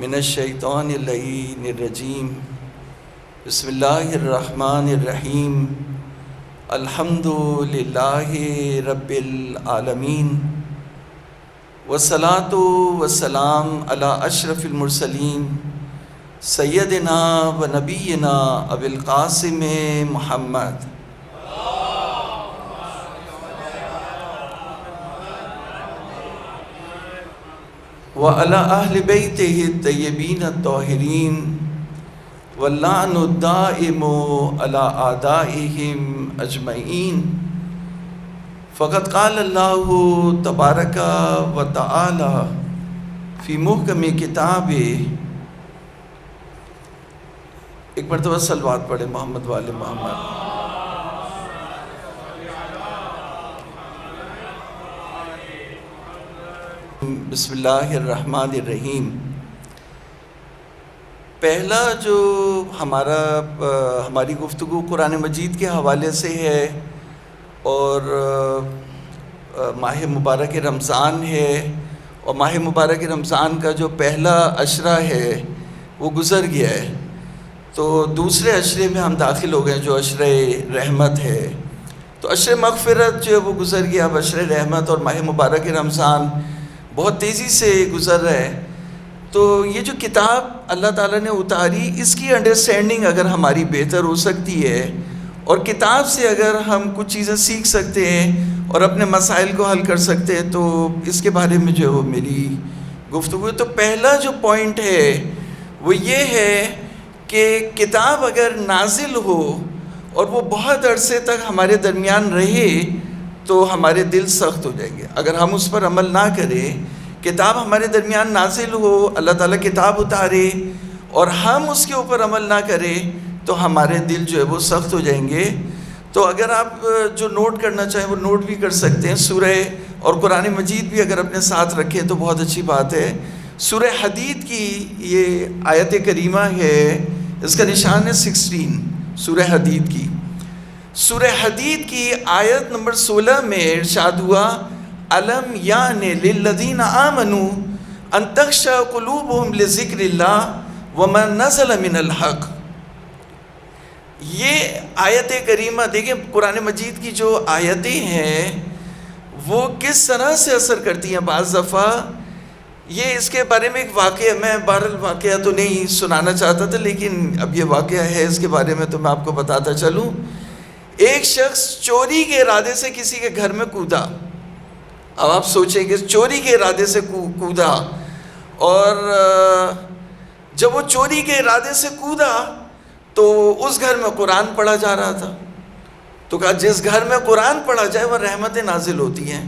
من الشیطان اللعین الرجیم بسم اللہ الرحمن الرحیم الحمد للہ رب العالمین والصلاة والسلام علی اشرف المرسلین سیدنا و نبینا ابی القاسم محمد وعلی اہل بیتہ الطیبین الطاہرین واللعن الدائم علی اعدائہم اجمعین فقد قال اللہ تبارک و تعالی فی محکم کتابہ. ایک مرتبہ صلوات پڑھے محمد والے محمد. بسم اللہ الرحمن الرحیم. پہلا جو ہماری گفتگو قرآن مجید کے حوالے سے ہے اور ماہ مبارک رمضان ہے، اور ماہ مبارک رمضان کا جو پہلا عشرہ ہے وہ گزر گیا ہے. تو دوسرے عشرے میں ہم داخل ہو گئے جو عشرہ رحمت ہے. تو عشرہ مغفرت جو ہے وہ گزر گیا. اب عشرہ رحمت اور ماہ مبارک رمضان بہت تیزی سے گزر رہا ہے. تو یہ جو کتاب اللہ تعالیٰ نے اتاری، اس کی انڈرسٹینڈنگ اگر ہماری بہتر ہو سکتی ہے اور کتاب سے اگر ہم کچھ چیزیں سیکھ سکتے ہیں اور اپنے مسائل کو حل کر سکتے ہیں، تو اس کے بارے میں جو میری گفتگو ہے. تو پہلا جو پوائنٹ ہے وہ یہ ہے کہ کتاب اگر نازل ہو اور وہ بہت عرصے تک ہمارے درمیان رہے تو ہمارے دل سخت ہو جائیں گے. اگر ہم اس پر عمل نہ کریں، کتاب ہمارے درمیان نازل ہو، اللہ تعالیٰ کتاب اتارے اور ہم اس کے اوپر عمل نہ کریں تو ہمارے دل جو ہے وہ سخت ہو جائیں گے. تو اگر آپ جو نوٹ کرنا چاہیں وہ نوٹ بھی کر سکتے ہیں. سورہ اور قرآن مجید بھی اگر اپنے ساتھ رکھیں تو بہت اچھی بات ہے. سورہ حدید کی یہ آیت کریمہ ہے، اس کا نشان ہے 16. سورہ حدید کی آیت نمبر 16 میں ارشاد ہوا الم یعن للذین آمنوا ان تخشع قلوبہم لذکر اللہ وما نزل من الحق. یہ آیت کریمہ دیکھیں، قرآن مجید کی جو آیتیں ہیں وہ کس طرح سے اثر کرتی ہیں. بعض دفعہ یہ اس کے بارے میں ایک واقعہ، میں بہرحال واقعہ تو نہیں سنانا چاہتا تھا، لیکن اب یہ واقعہ ہے اس کے بارے میں تو میں آپ کو بتاتا چلوں. ایک شخص چوری کے ارادے سے کسی کے گھر میں کودا. اب آپ سوچیں کہ چوری کے ارادے سے کودا، اور جب وہ چوری کے ارادے سے کودا تو اس گھر میں قرآن پڑھا جا رہا تھا. تو کہا جس گھر میں قرآن پڑھا جائے وہ رحمتیں نازل ہوتی ہیں.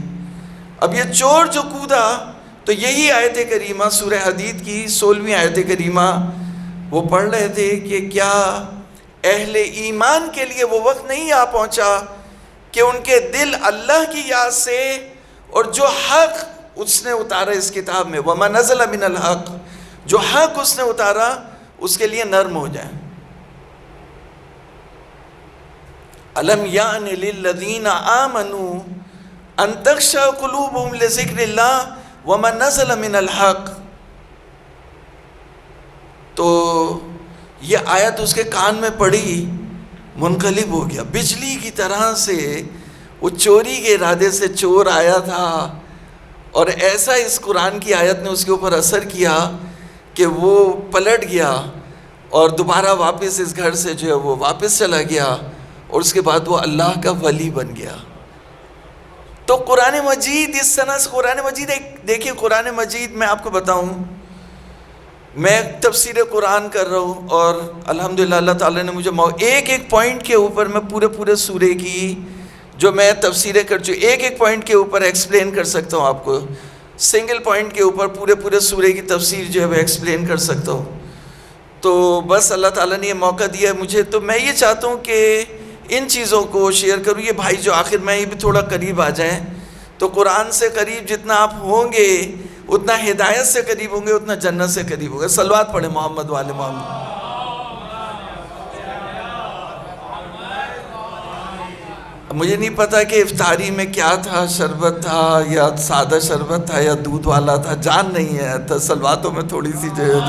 اب یہ چور جو کودا تو یہی آیت کریمہ سورہ حدید کی 16ویں آیت کریمہ وہ پڑھ رہے تھے کہ کیا اہل ایمان کے لیے وہ وقت نہیں آ پہنچا کہ ان کے دل اللہ کی یاد سے اور جو حق اس نے اتارا اس کتاب میں وما نزل من الحق، جو حق اس نے اتارا اس کے لیے نرم ہو جائیں. الم یعن للذین آمنوا ان تخشع قلوبہم لذکر اللہ وما نزل من الحق. تو یہ آیت اس کے کان میں پڑی، منقلب ہو گیا بجلی کی طرح سے. وہ چوری کے ارادے سے چور آیا تھا اور ایسا اس قرآن کی آیت نے اس کے اوپر اثر کیا کہ وہ پلٹ گیا اور دوبارہ واپس اس گھر سے جو ہے وہ واپس چلا گیا، اور اس کے بعد وہ اللہ کا ولی بن گیا. تو قرآن مجید اس طرح سے دیکھیے قرآن مجید میں آپ کو بتاؤں، میں تفسیر قرآن کر رہا ہوں اور الحمدللہ اللہ تعالیٰ نے مجھے ایک پوائنٹ کے اوپر میں پورے سورے کی جو میں تفسیریں کر چکی، ایک پوائنٹ کے اوپر ایکسپلین کر سکتا ہوں آپ کو. سنگل پوائنٹ کے اوپر پورے سورے کی تفسیر جو ہے وہ ایکسپلین کر سکتا ہوں. تو بس اللہ تعالیٰ نے یہ موقع دیا ہے مجھے، تو میں یہ چاہتا ہوں کہ ان چیزوں کو شیئر کروں. یہ بھائی جو آخر میں یہ بھی تھوڑا قریب آ جائیں، تو قرآن سے قریب جتنا آپ ہوں گے اتنا ہدایت سے قریب ہوں گے، اتنا جنت سے قریب ہوں گے. صلوات پڑھیں محمد والے محمد. مجھے نہیں پتا کہ افطاری میں کیا تھا، شربت تھا یا سادہ شربت تھا یا دودھ والا تھا، جان نہیں ہے، تسلواتوں میں تھوڑی سی جو ہے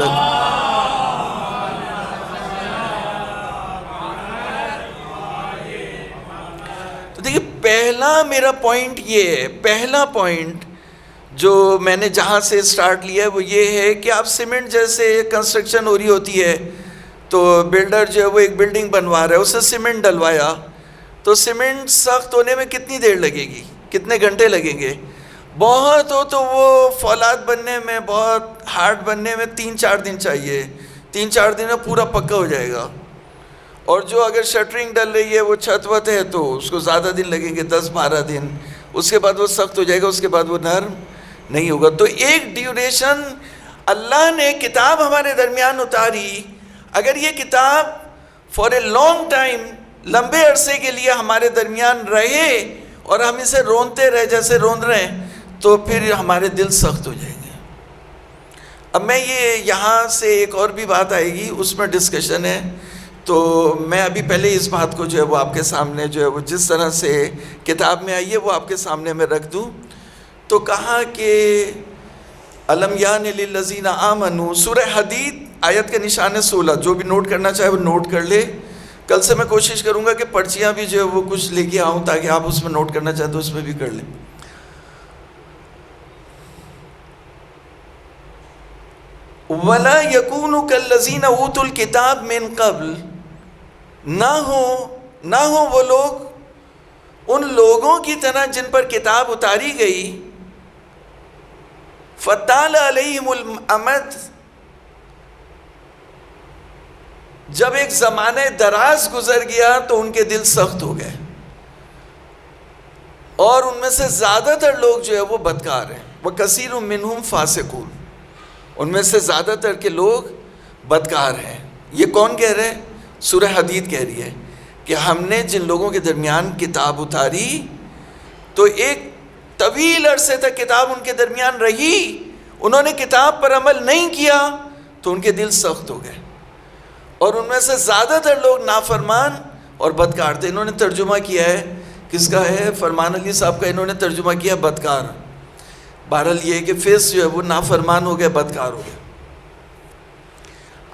تو دیکھیے پہلا میرا پوائنٹ یہ ہے، پہلا پوائنٹ جو میں نے جہاں سے سٹارٹ لیا ہے وہ یہ ہے کہ آپ سیمنٹ جیسے کنسٹرکشن ہو رہی ہوتی ہے تو بلڈر جو ہے وہ ایک بلڈنگ بنوا رہا ہے، اسے سیمنٹ ڈلوایا تو سیمنٹ سخت ہونے میں کتنی دیر لگے گی، کتنے گھنٹے لگیں گے؟ بہت ہو تو وہ فولاد بننے میں، بہت ہارڈ بننے میں 3-4 دن چاہیے، 3-4 دن میں پورا پکا ہو جائے گا. اور جو اگر شٹرنگ ڈل رہی ہے وہ چھت وت ہے تو اس کو زیادہ دن لگیں گے، 10-12 دن، اس کے بعد وہ سخت ہو جائے گا، اس کے بعد وہ نرم نہیں ہوگا. تو ایک ڈیوریشن اللہ نے کتاب ہمارے درمیان اتاری، اگر یہ کتاب فار اے لانگ ٹائم، لمبے عرصے کے لیے ہمارے درمیان رہے اور ہم اسے رونتے رہے جیسے روند رہے ہیں تو پھر ہمارے دل سخت ہو جائیں گے. اب میں یہاں سے ایک اور بھی بات آئے گی، اس میں ڈسکشن ہے، تو میں ابھی پہلے اس بات کو جو ہے وہ آپ کے سامنے جو ہے وہ جس طرح سے کتاب میں آئی ہے وہ آپ کے سامنے میں رکھ دوں. تو کہا کہ الم یان للذین آمنوا، سورہ حدید آیت کا نشان ہے 16، جو بھی نوٹ کرنا چاہے وہ نوٹ کر لے. کل سے میں کوشش کروں گا کہ پرچیاں بھی جو ہے وہ کچھ لے کے آؤں تاکہ آپ اس میں نوٹ کرنا چاہیں تو اس میں بھی کر لیں. وَلَا يَكُونُ كَالَّذِينَ أُوتُوا الْكِتَابَ مِنْ قَبْلِ، نہ ہو وہ لوگ ان لوگوں کی طرح جن پر کتاب اتاری گئی، فَطَالَ عَلَيْهِمُ الْأَمَدُ، جب ایک زمانہ دراز گزر گیا تو ان کے دل سخت ہو گئے، اور ان میں سے زیادہ تر لوگ جو ہے وہ بدکار ہیں. وَكَثِيرٌ مِّنْهُمْ فَاسِقُونَ، ان میں سے زیادہ تر کے لوگ بدکار ہیں. یہ کون کہہ رہے ہیں؟ سورہ حدید کہہ رہی ہے کہ ہم نے جن لوگوں کے درمیان کتاب اتاری تو ایک طویل عرصے تک کتاب ان کے درمیان رہی، انہوں نے کتاب پر عمل نہیں کیا تو ان کے دل سخت ہو گئے، اور ان میں سے زیادہ تر لوگ نافرمان اور بدکار تھے. انہوں نے ترجمہ کیا ہے، کس کا ہے؟ فرمان علی صاحب کا. انہوں نے ترجمہ کیا بدکار. بہرحال یہ کہ فیس جو ہے وہ نافرمان ہو گئے، بدکار ہو گئے.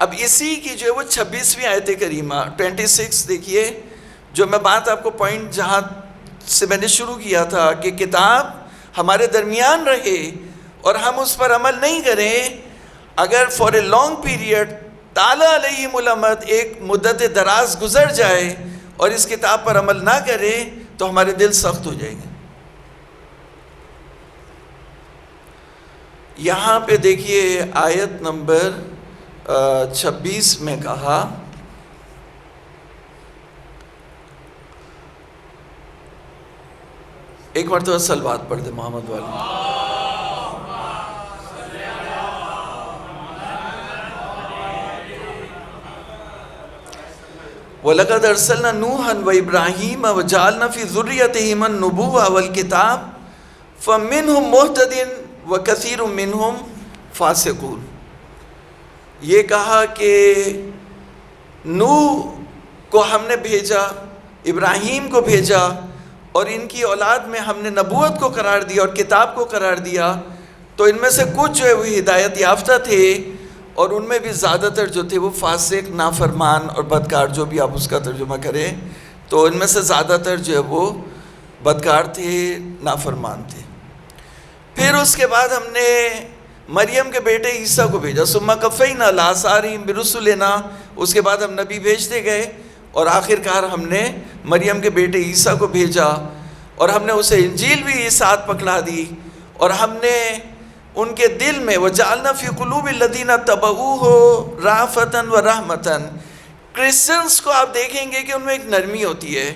اب اسی کی جو ہے وہ 26ویں آیت کریمہ 26 دیکھیے، جو میں بات آپ کو پوائنٹ جہاں سے میں نے شروع کیا تھا کہ کتاب ہمارے درمیان رہے اور ہم اس پر عمل نہیں کریں، اگر فار اے لانگ پیریڈ طال علیہم الامد، ایک مدت دراز گزر جائے اور اس کتاب پر عمل نہ کریں تو ہمارے دل سخت ہو جائیں گے. یہاں پہ دیکھیے آیت نمبر 26 میں کہا ایک مرتبہ صلوات پڑھ دے محمد والی. وَلَقَدْ أَرْسَلْنَا نُوحًا وَإِبْرَاهِيمَ وَجَعَلْنَا فِي ذُرِّيَّتِهِمَا النُّبُوَّةَ وَالْكِتَابَ فَمِنْهُمْ مُهْتَدٍ وَكَثِيرٌ مِّنْهُمْ فَاسِقُونَ. یہ کہا کہ نوح کو ہم نے بھیجا، ابراہیم کو بھیجا، اور ان کی اولاد میں ہم نے نبوت کو قرار دیا اور کتاب کو قرار دیا، تو ان میں سے کچھ جو ہے وہ ہدایت یافتہ تھے اور ان میں بھی زیادہ تر جو تھے وہ فاسق، نافرمان اور بدکار، جو بھی آپ اس کا ترجمہ کریں تو ان میں سے زیادہ تر جو ہے وہ بدکار تھے، نافرمان تھے. پھر اس کے بعد ہم نے مریم کے بیٹے عیسیٰ کو بھیجا، ثم قفینا علی آثارہم برسلنا، اس کے بعد ہم نبی بھیجتے گئے اور آخر کار ہم نے مریم کے بیٹے عیسیٰ کو بھیجا اور ہم نے اسے انجیل بھی ساتھ پکڑا دی، اور ہم نے ان کے دل میں وَجَعَلْنَا فِي قُلُوبِ الَّذِينَ اتَّبَعُوهُ رَأْفَةً وَرَحْمَةً. کرسچنس کو آپ دیکھیں گے کہ ان میں ایک نرمی ہوتی ہے،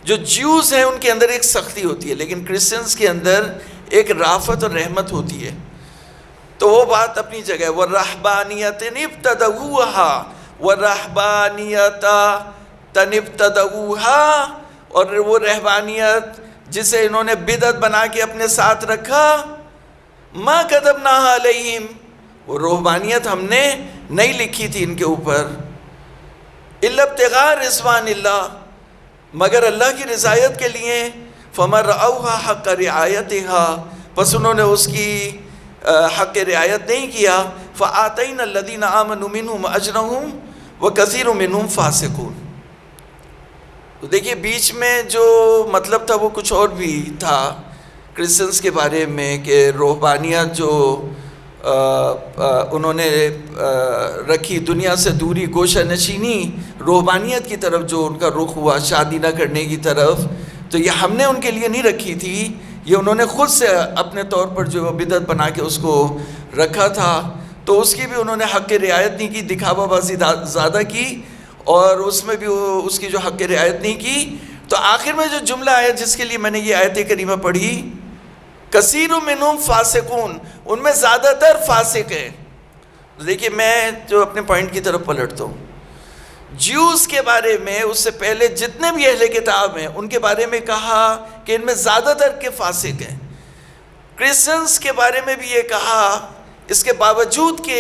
جو جیوز ہیں ان کے اندر ایک سختی ہوتی ہے، لیکن کرسچنس کے اندر ایک رافت اور رحمت ہوتی ہے. تو وہ بات اپنی جگہ. وَالرَّحْبَانِيَةٍ ابْتَدَعُوهَا وَالرَّحْبَانِيَةَ ابْتَدَعُوهَا، اور وہ رہبانیت جسے انہوں نے بدعت بنا کے اپنے ساتھ رکھا، ما كتبناها علیہم، وہ روحانیت ہم نے نہیں لکھی تھی ان کے اوپر، الا ابتغاء رضوان اللہ، مگر اللہ کی رضایت کے لیے فَمَن رَأَوْهَا حَقَّ رِعَایَتِهَا، پس انہوں نے اس کی حق رعایت نہیں کیا. فَآتَيْنَا الَّذِينَ آمَنُوا مِنْهُمْ أَجْرَهُمْ وَكَثِيرٌ مِّنْهُمْ فَاسِقُونَ. تو دیکھیے بیچ میں جو مطلب تھا وہ کچھ اور بھی تھا کرسچنس کے بارے میں، کہ روحانیت جو انہوں نے رکھی، دنیا سے دوری، گوشہ نشینی، روحانیت کی طرف جو ان کا رخ ہوا، شادی نہ کرنے کی طرف، تو یہ ہم نے ان کے لیے نہیں رکھی تھی، یہ انہوں نے خود سے اپنے طور پر جو بدعت بنا کے اس کو رکھا تھا. تو اس کی بھی انہوں نے حق رعایت نہیں کی، دکھاوا بازی زیادہ کی، اور اس میں بھی اس کی جو حق رعایت نہیں کی. تو آخر میں جو جملہ آیا جس کے لیے میں نے یہ آیت کریمہ پڑھی، کثیر منہم فاسقون، ان میں زیادہ تر فاسق ہیں. دیکھیے میں جو اپنے پوائنٹ کی طرف پلٹتا ہوں، جیوز کے بارے میں اس سے پہلے جتنے بھی اہل کتاب ہیں ان کے بارے میں کہا کہ ان میں زیادہ تر کے فاسق ہیں. کرسچنس کے بارے میں بھی یہ کہا، اس کے باوجود کہ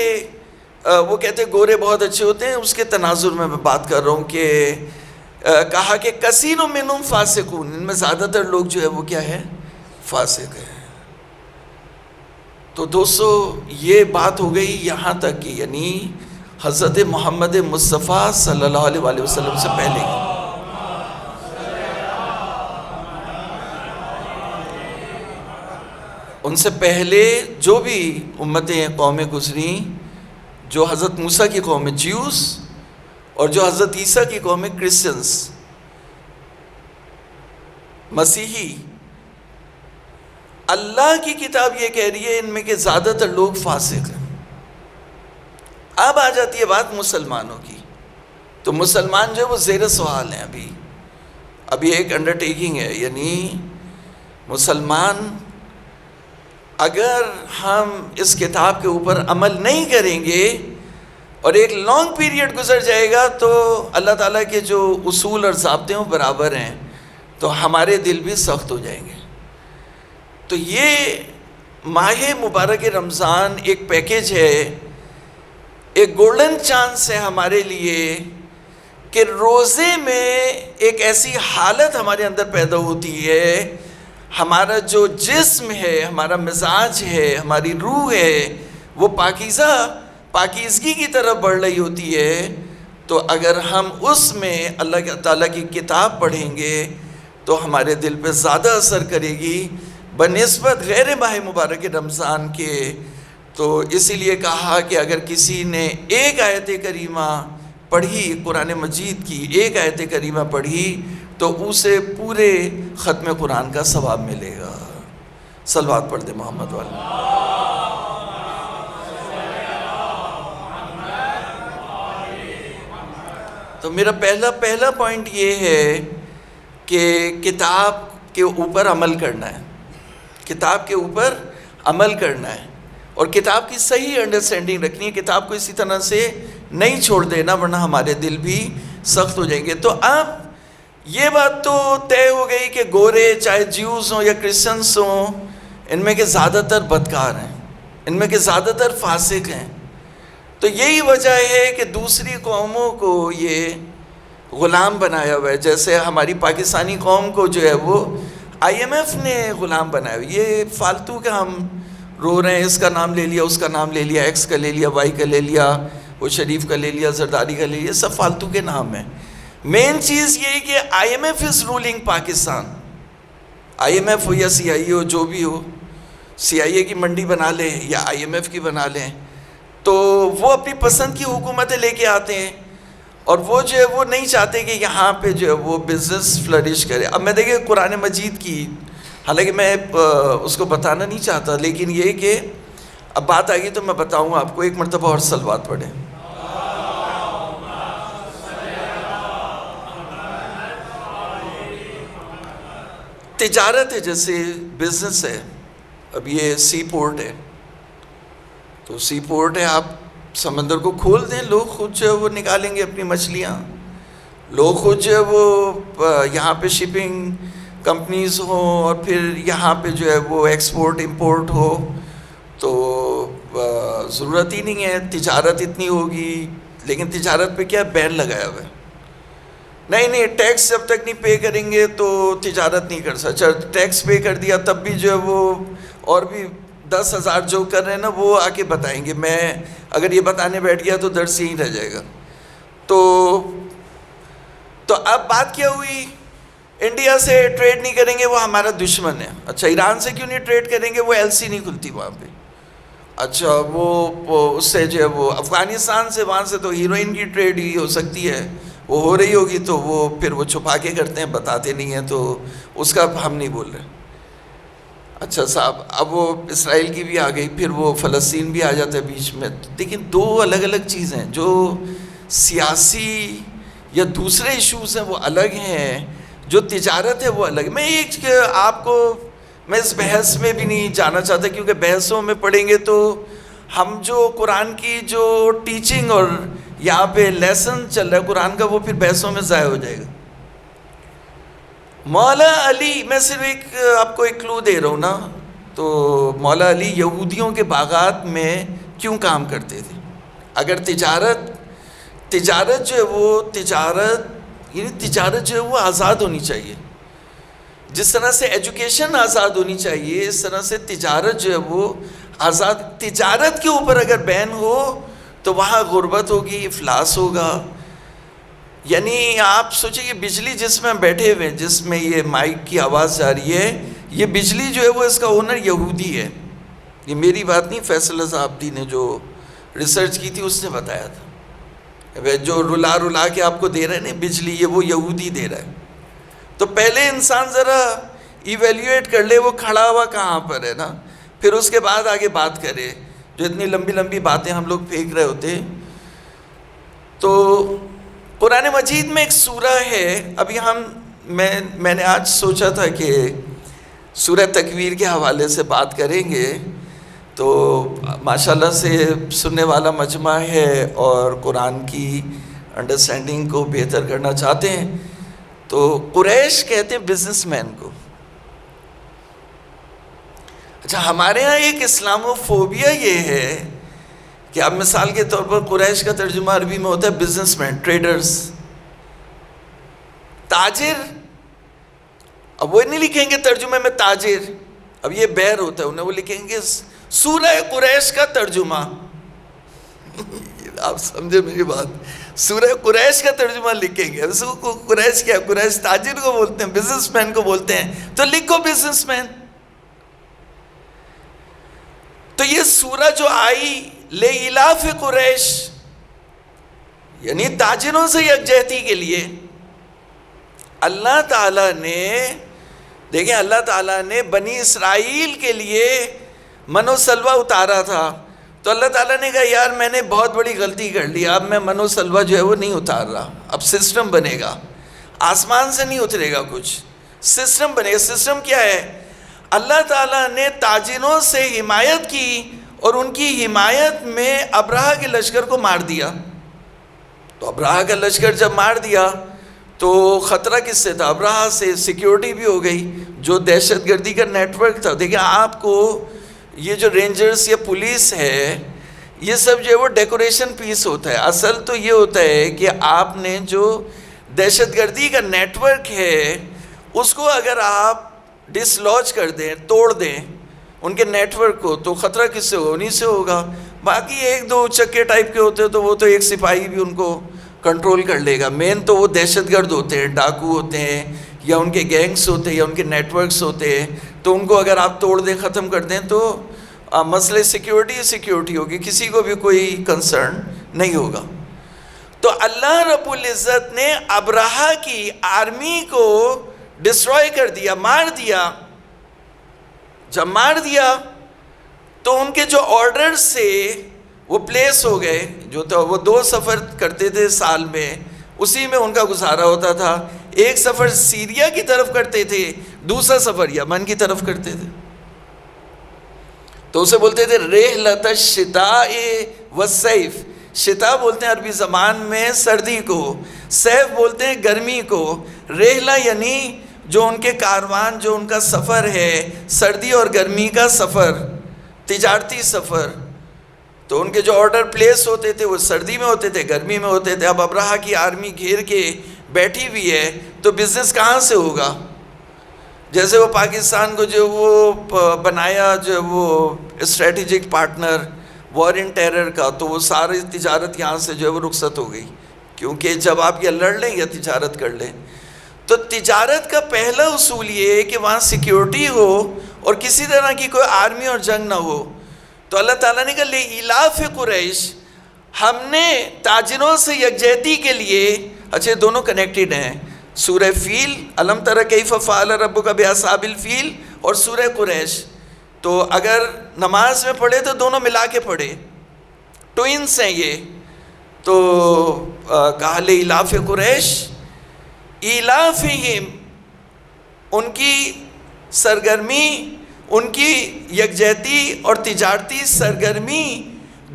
وہ کہتے ہیں گورے بہت اچھے ہوتے ہیں، اس کے تناظر میں بات کر رہا ہوں، کہ کہا کہ کثیر منہم فاسقون، ان میں زیادہ تر لوگ جو ہے وہ کیا ہے، فاسق ہیں. تو دوستو یہ بات ہو گئی یہاں تک کہ یعنی حضرت محمد مصطفیٰ صلی اللہ علیہ وآلہ وسلم سے پہلے کی. ان سے پہلے جو بھی امتیں قومیں گزری، جو حضرت موسیٰ کی قوم جیوز، اور جو حضرت عیسیٰ کی قوم کرسچنس، مسیحی، اللہ کی کتاب یہ کہہ رہی ہے ان میں کہ زیادہ تر لوگ فاسق ہیں. اب آ جاتی ہے بات مسلمانوں کی. تو مسلمان جو ہے وہ زیر سوال ہیں. ابھی ایک انڈرٹیکنگ ہے، یعنی مسلمان اگر ہم اس کتاب کے اوپر عمل نہیں کریں گے اور ایک لانگ پیریڈ گزر جائے گا تو اللہ تعالیٰ کے جو اصول اور ضابطے ہیں برابر ہیں، تو ہمارے دل بھی سخت ہو جائیں گے. تو یہ ماہ مبارک رمضان ایک پیکیج ہے، ایک گولڈن چانس ہے ہمارے لیے کہ روزے میں ایک ایسی حالت ہمارے اندر پیدا ہوتی ہے، ہمارا جو جسم ہے، ہمارا مزاج ہے، ہماری روح ہے، وہ پاکیزگی کی طرف بڑھ رہی ہوتی ہے. تو اگر ہم اس میں اللہ تعالیٰ کی کتاب پڑھیں گے تو ہمارے دل پہ زیادہ اثر کرے گی بنسبت غیر ماہ مبارک رمضان کے. تو اسی لیے کہا کہ اگر کسی نے ایک آیت کریمہ پڑھی، قرآن مجید کی ایک آیت کریمہ پڑھی، تو اسے پورے ختم قرآن کا ثواب ملے گا. صلوات پڑھ دے محمد والا. تو میرا پہلا پوائنٹ یہ ہے کہ کتاب کے اوپر عمل کرنا ہے، کتاب کے اوپر عمل کرنا ہے، اور کتاب کی صحیح انڈرسٹینڈنگ رکھنی ہے. کتاب کو اسی طرح سے نہیں چھوڑ دینا ورنہ ہمارے دل بھی سخت ہو جائیں گے. تو اب یہ بات تو طے ہو گئی کہ گورے چاہے جیوز ہوں یا کرسچنس ہوں، ان میں کے زیادہ تر بدکار ہیں، ان میں کے زیادہ تر فاسق ہیں. تو یہی وجہ ہے کہ دوسری قوموں کو یہ غلام بنایا ہوا ہے. جیسے ہماری پاکستانی قوم کو جو ہے وہ IMF نے غلام بنایا ہوا ہے. یہ فالتو کا ہم رو رہے ہیں، اس کا نام لے لیا، اس کا نام لے لیا، ایکس کا لے لیا، وائی کا لے لیا، وہ شریف کا لے لیا، زرداری کا لے لیا، سب فالتو کے نام ہیں. مین چیز یہ ہے کہ IMF از رولنگ پاکستان. IMF ہو یا CIA ہو، جو بھی ہو، CIA کی منڈی بنا لیں یا IMF کی بنا لیں، تو وہ اپنی پسند کی حکومتیں لے کے آتے ہیں، اور وہ جو ہے وہ نہیں چاہتے کہ یہاں پہ جو ہے وہ بزنس فلرش کرے. اب میں دیکھیں قرآن مجید کی، حالانکہ میں اس کو بتانا نہیں چاہتا، لیکن یہ کہ اب بات آ گئی تو میں بتاؤں آپ کو. ایک مرتبہ اور صلوات پڑھیں. تجارت ہے، جیسے بزنس ہے. اب یہ سی پورٹ ہے، تو سی پورٹ ہے، آپ سمندر کو کھول دیں، لوگ خود جو ہے وہ نکالیں گے اپنی مچھلیاں. لوگ خود جو ہے وہ یہاں پہ شپنگ کمپنیز ہوں، اور پھر یہاں پہ جو ہے وہ ایکسپورٹ امپورٹ ہو، تو ضرورت ہی نہیں ہے. تجارت اتنی ہوگی، لیکن تجارت پہ کیا بین لگایا ہوا ہے. نہیں ٹیکس جب تک نہیں پے کریں گے تو تجارت نہیں کر سکتا. ٹیکس پے کر دیا تب بھی جو ہے وہ اور بھی 10,000 جو کر رہے ہیں نا وہ آ کے بتائیں گے. میں اگر یہ بتانے بیٹھ گیا تو درس یہیں رہ جائے گا. تو اب بات کیا ہوئی؟ انڈیا سے ٹریڈ نہیں کریں گے وہ ہمارا دشمن ہے. اچھا ایران سے کیوں نہیں ٹریڈ کریں گے؟ وہ ایل سی نہیں کھلتی وہاں پہ. اچھا وہ اس سے جو ہے وہ افغانستان سے وہاں سے تو ہیروئن کی ٹریڈ ہی ہو سکتی ہے, وہ ہو رہی ہوگی تو وہ پھر وہ چھپا کے کرتے ہیں, بتاتے نہیں ہیں, تو اس کا ہم نہیں بول رہے. اچھا صاحب اب وہ اسرائیل کی بھی آ گئی, پھر وہ فلسطین بھی آ جاتا ہے بیچ میں. لیکن دو الگ الگ چیزیں ہیں. جو سیاسی یا دوسرے ایشوز ہیں وہ الگ ہیں, جو تجارت ہے وہ الگ. میں ایک آپ کو میں اس بحث میں بھی نہیں جانا چاہتا, کیونکہ بحثوں میں پڑھیں گے تو ہم جو قرآن کی جو ٹیچنگ اور یہاں پہ لیسن چل رہا ہے قرآن کا وہ پھر بحثوں میں ضائع ہو جائے گا. مولا علی, میں صرف ایک آپ کو ایک کلو دے رہا ہوں نا, تو مولا علی یہودیوں کے باغات میں کیوں کام کرتے تھے؟ اگر تجارت جو ہے وہ تجارت جو ہے وہ آزاد ہونی چاہیے. جس طرح سے ایجوکیشن آزاد ہونی چاہیے اس طرح سے تجارت جو ہے وہ آزاد. تجارت کے اوپر اگر بین ہو تو وہاں غربت ہوگی, افلاس ہوگا. یعنی آپ سوچیں یہ بجلی جس میں ہم بیٹھے ہوئے ہیں, جس میں یہ مائک کی آواز جا رہی ہے, یہ بجلی جو ہے وہ اس کا اونر یہودی ہے. یہ میری بات نہیں, فیصل صاحب نے جو ریسرچ کی تھی اس نے بتایا تھا. جو رلا کے آپ کو دے رہے ہیں نا بجلی, یہ وہ یہودی دے رہا ہے. تو پہلے انسان ذرا ایویلیویٹ کر لے وہ کھڑا ہوا کہاں پر ہے نا, پھر اس کے بعد آگے بات کرے. جو اتنی لمبی لمبی باتیں ہم لوگ پھینک رہے ہوتے. تو قرآن مجید میں ایک سورہ ہے, ابھی میں نے آج سوچا تھا کہ سورہ تکویر کے حوالے سے بات کریں گے, تو ماشاءاللہ سے سننے والا مجمع ہے اور قرآن کی انڈرسٹینڈنگ کو بہتر کرنا چاہتے ہیں. تو قریش کہتے ہیں بزنس مین کو. اچھا ہمارے ہاں ایک اسلاموفوبیا یہ ہے کہ اب مثال کے طور پر قریش کا ترجمہ عربی میں ہوتا ہے بزنس مین, ٹریڈرز, تاجر. اب وہ نہیں لکھیں گے ترجمے میں تاجر, اب یہ بیر ہوتا ہے انہیں, وہ لکھیں گے سورہ قریش کا ترجمہ. آپ سمجھے میری بات, سورہ قریش کا ترجمہ لکھیں گے. قریش کیا؟ قریش تاجر کو بولتے ہیں, بزنس مین کو بولتے ہیں, تو لکھو بزنس مین. تو یہ سورہ جو آئی لإلاف قریش یعنی تاجروں سے یکجہتی کے لیے, اللہ تعالیٰ نے دیکھیں اللہ تعالیٰ نے بنی اسرائیل کے لیے من و سلوہ اتارا تھا. تو اللہ تعالیٰ نے کہا یار میں نے بہت بڑی غلطی کر لی, اب میں من و سلوہ جو ہے وہ نہیں اتار رہا. اب سسٹم بنے گا, آسمان سے نہیں اترے گا کچھ, سسٹم بنے گا. سسٹم کیا ہے؟ اللہ تعالیٰ نے تاجروں سے حمایت کی اور ان کی حمایت میں ابرہہ کے لشکر کو مار دیا. تو ابرہہ کا لشکر جب مار دیا تو خطرہ کس سے تھا؟ ابرہہ سے. سیکیورٹی بھی ہو گئی. جو دہشت گردی کا نیٹ ورک تھا, دیکھیں آپ کو یہ جو رینجرز یا پولیس ہے یہ سب جو ہے وہ ڈیکوریشن پیس ہوتا ہے. اصل تو یہ ہوتا ہے کہ آپ نے جو دہشت گردی کا نیٹ ورک ہے اس کو اگر آپ ڈسلوج کر دیں, توڑ دیں ان کے نیٹ ورک کو, تو خطرہ کس سے ہوگا؟ انہیں سے ہوگا. باقی ایک دو چکے ٹائپ کے ہوتے ہیں تو وہ تو ایک سپاہی بھی ان کو کنٹرول کر لے گا. مین تو وہ دہشت گرد ہوتے ہیں, ڈاکو ہوتے ہیں, یا ان کے گینگز ہوتے ہیں, یا ان کے نیٹ ورکس ہوتے ہیں. تو ان کو اگر آپ توڑ دیں, ختم کر دیں تو مسئلہ سیکیورٹی ہوگی, کسی کو بھی کوئی کنسرن نہیں ہوگا. تو اللہ رب العزت نے ابرہہ کی آرمی کو ڈسٹروائے کر دیا, مار دیا. جب مار دیا تو ان کے جو آرڈر سے وہ پلیس ہو گئے, جو تو وہ 2 سفر کرتے تھے سال میں, اسی میں ان کا گزارا ہوتا تھا. ایک سفر سیریا کی طرف کرتے تھے, دوسرا سفر یمن کی طرف کرتے تھے. تو اسے بولتے تھے رحلۃ الشتاء والصیف. شتاء بولتے ہیں عربی زبان میں سردی کو, صیف بولتے ہیں گرمی کو. رحلہ یعنی جو ان کے کاروان, جو ان کا سفر ہے, سردی اور گرمی کا سفر, تجارتی سفر. تو ان کے جو آرڈر پلیس ہوتے تھے وہ سردی میں ہوتے تھے, گرمی میں ہوتے تھے. اب ابرہہ کی آرمی گھیر کے بیٹھی ہوئی ہے تو بزنس کہاں سے ہوگا؟ جیسے وہ پاکستان کو جو وہ بنایا جو وہ اسٹریٹجک پارٹنر وار ان ٹیرر کا، تو وہ ساری تجارت یہاں سے جو ہے وہ رخصت ہو گئی، کیونکہ جب آپ یا لڑ لیں یا تجارت کر لیں. تو تجارت کا پہلا اصول یہ ہے کہ وہاں سیکیورٹی ہو اور کسی طرح کی کوئی آرمی اور جنگ نہ ہو. تو اللہ تعالیٰ نے کہا لِإِيلَافِ قریش، ہم نے تاجروں سے یکجہتی کے لیے. اچھا دونوں کنیکٹڈ ہیں، سورہ فیل الم تر کیف فعل ربک باصحاب الفیل اور سورہ قریش. تو اگر نماز میں پڑھے تو دونوں ملا کے پڑھے، ٹوئنس ہیں یہ. تو کہا لِإِيلَافِ قریش، ایلافہم ان کی سرگرمی، ان کی یکجہتی اور تجارتی سرگرمی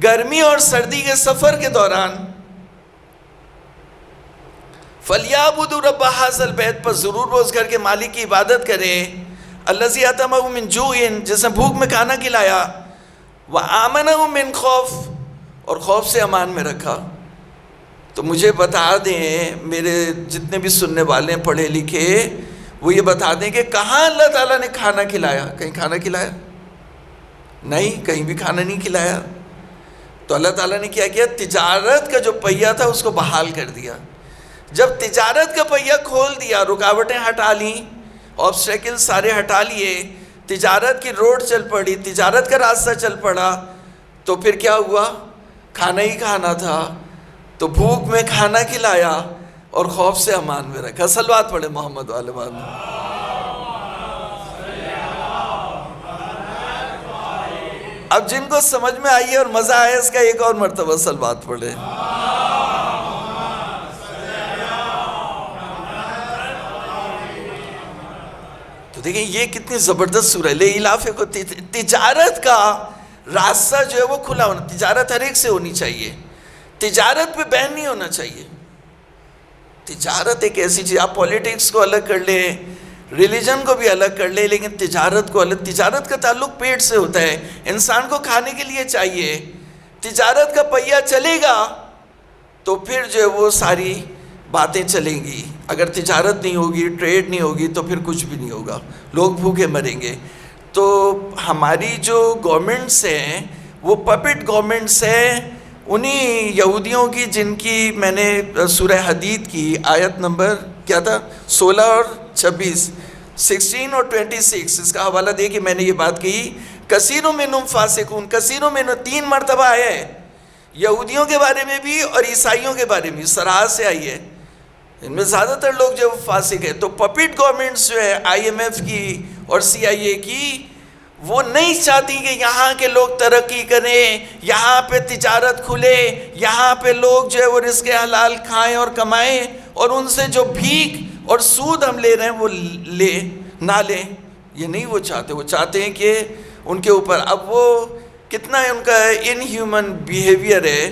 گرمی اور سردی کے سفر کے دوران. فَلْيَعْبُدُوا رَبَّ هَٰذَا الْبَيْتِ، پر ضرور وہ اس گھر کے مالک کی عبادت کریں. الَّذِي أَطْعَمَهُم مِّن جُوعٍ، جس نے بھوک میں کھانا کھلایا، وَآمَنَهُم مِّن خَوْفٍ، اور خوف سے امان میں رکھا. تو مجھے بتا دیں، میرے جتنے بھی سننے والے ہیں پڑھے لکھے، وہ یہ بتا دیں کہ کہاں اللہ تعالیٰ نے کھانا کھلایا؟ کہیں کھانا کھلایا؟ نہیں، کہیں بھی کھانا نہیں کھلایا. تو اللہ تعالیٰ نے کیا کیا؟ تجارت کا جو پہیہ تھا اس کو بحال کر دیا. جب تجارت کا پہیہ کھول دیا، رکاوٹیں ہٹا لیں، آبسٹیکل سارے ہٹا لیے، تجارت کی روڈ چل پڑی، تجارت کا راستہ چل پڑا، تو پھر کیا ہوا؟ کھانا ہی کھانا تھا. تو بھوک میں کھانا کھلایا اور خوف سے امان میں رکھا. صلوات پڑھے محمد والے محمد. اب جن کو سمجھ میں آئی ہے اور مزہ آیا، اس کا ایک اور مرتبہ صلوات پڑھے. تو دیکھیں یہ کتنی زبردست سورہ ہے. لِإِيلَافِ کو تجارت کا راستہ جو ہے وہ کھلا ہونا. تجارت ہر ایک سے ہونی چاہیے، تجارت پہ بین نہیں ہونا چاہیے. تجارت ایک ایسی چیز، آپ پولیٹکس کو الگ کر لیں، ریلیجن کو بھی الگ کر لیں، لیکن تجارت کو الگ. تجارت کا تعلق پیٹ سے ہوتا ہے، انسان کو کھانے کے لیے چاہیے. تجارت کا پہیہ چلے گا تو پھر جو ہے وہ ساری باتیں چلیں گی. اگر تجارت نہیں ہوگی، ٹریڈ نہیں ہوگی، تو پھر کچھ بھی نہیں ہوگا، لوگ بھوکے مریں گے. تو ہماری جو گورنمنٹس ہیں وہ پپٹ گورنمنٹس ہیں انہی یہودیوں کی، جن کی میں نے سورہ حدید کی آیت نمبر کیا تھا 16 اور 26 16 اور 26 اس کا حوالہ دے کے میں نے یہ بات کہی. کثیروں منہم فاسقون، کثیروں منہم 3 مرتبہ آیا ہے، یہودیوں کے بارے میں بھی اور عیسائیوں کے بارے میں صراحت سے آئی ہے. ان میں زیادہ تر لوگ جو فاسق ہیں. تو پپٹ گورنمنٹس جو ہے IMF کی اور CIA کی، وہ نہیں چاہتی کہ یہاں کے لوگ ترقی کریں، یہاں پہ تجارت کھلے، یہاں پہ لوگ جو ہے وہ رزق حلال کھائیں اور کمائیں، اور ان سے جو بھیک اور سود ہم لے رہے ہیں وہ نہ لیں. یہ نہیں وہ چاہتے. وہ چاہتے ہیں کہ ان کے اوپر، اب وہ کتنا ان کا ان ہیومن بیہیویئر ہے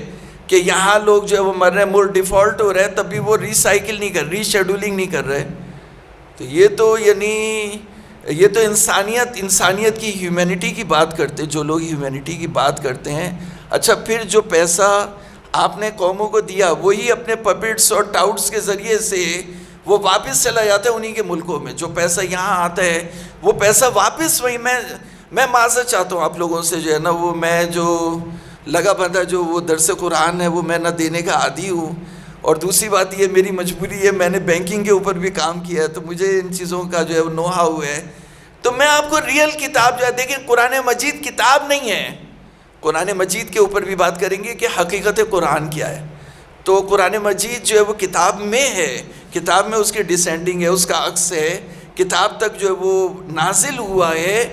کہ یہاں لوگ جو ہے وہ مر رہے ہیں، ملک ڈیفالٹ ہو رہے ہیں، تب بھی وہ ری سائیکل نہیں کر، ری شیڈولنگ نہیں کر رہے. تو یہ تو یعنی یہ تو انسانیت کی ہیومینٹی کی بات کرتے، جو لوگ ہیومینٹی کی بات کرتے ہیں. اچھا پھر جو پیسہ آپ نے قوموں کو دیا، وہی اپنے پپٹس اور ٹاؤٹس کے ذریعے سے وہ واپس چلا جاتا ہے انہی کے ملکوں میں. جو پیسہ یہاں آتا ہے وہ پیسہ واپس وہی. میں معذرت چاہتا ہوں آپ لوگوں سے جو ہے نا، وہ میں جو لگا بندہ جو وہ درس قرآن ہے وہ میں نہ دینے کا عادی ہوں، اور دوسری بات یہ میری مجبوری ہے، میں نے بینکنگ کے اوپر بھی کام کیا ہے، تو مجھے ان چیزوں کا جو ہے وہ نو ہاؤ ہے. تو میں آپ کو ریئل کتاب جو ہے، دیکھیں قرآن مجید کتاب نہیں ہے. قرآن مجید کے اوپر بھی بات کریں گے کہ حقیقت قرآن کیا ہے. تو قرآن مجید جو ہے وہ کتاب میں ہے، کتاب میں اس کی ڈسینڈنگ ہے، اس کا عکس ہے، کتاب تک جو ہے وہ نازل ہوا ہے.